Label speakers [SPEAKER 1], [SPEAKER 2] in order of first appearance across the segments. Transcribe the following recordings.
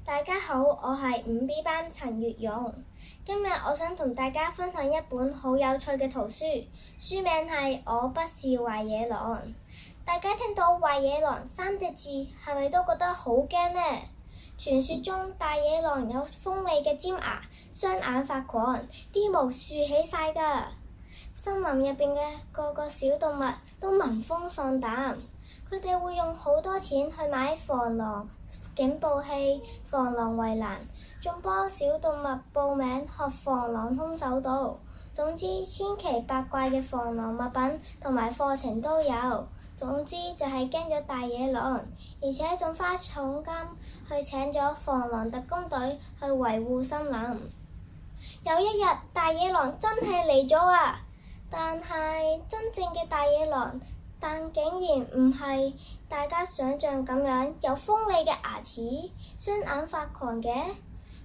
[SPEAKER 1] 大家好，我係5B 班陳月容。今日我想同大家分享一本好有趣嘅圖書，書名係《我不是壞野狼》。大家聽到壞野狼3隻字，係咪都覺得好驚呢？傳說中大野狼有鋒利嘅尖牙，雙眼發光，啲毛豎起晒㗎。森林入邊嘅個個小動物都聞風喪膽，佢哋會用好多錢去買防狼警報器、防狼圍欄，仲幫小動物報名學防狼空手道。總之千奇百怪嘅防狼物品同埋課程都有。總之就係驚咗大野狼，而且仲花重金去請咗防狼特工隊去維護森林。有一日大野狼真係嚟咗啊！但係真正嘅大野狼，竟然唔係大家想象咁樣有鋒利嘅牙齒、雙眼發狂嘅，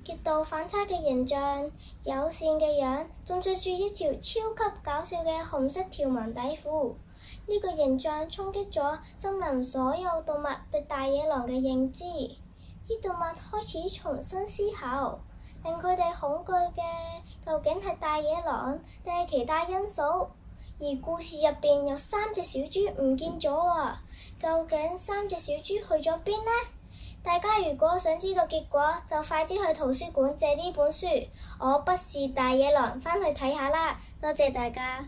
[SPEAKER 1] 極度反差嘅形象、友善嘅樣，仲着住一條超級搞笑嘅紅色條紋底褲。呢個形象衝擊咗森林所有動物對大野狼嘅認知，啲動物開始重新思考。令佢哋恐懼嘅究竟係大野狼定係其他因素？而故事入邊有3隻小豬唔見咗啊！究竟3隻小豬去咗邊呢？大家如果想知道結果，就快啲去圖書館借呢本書《我不是大野狼》返去睇下啦！多謝大家。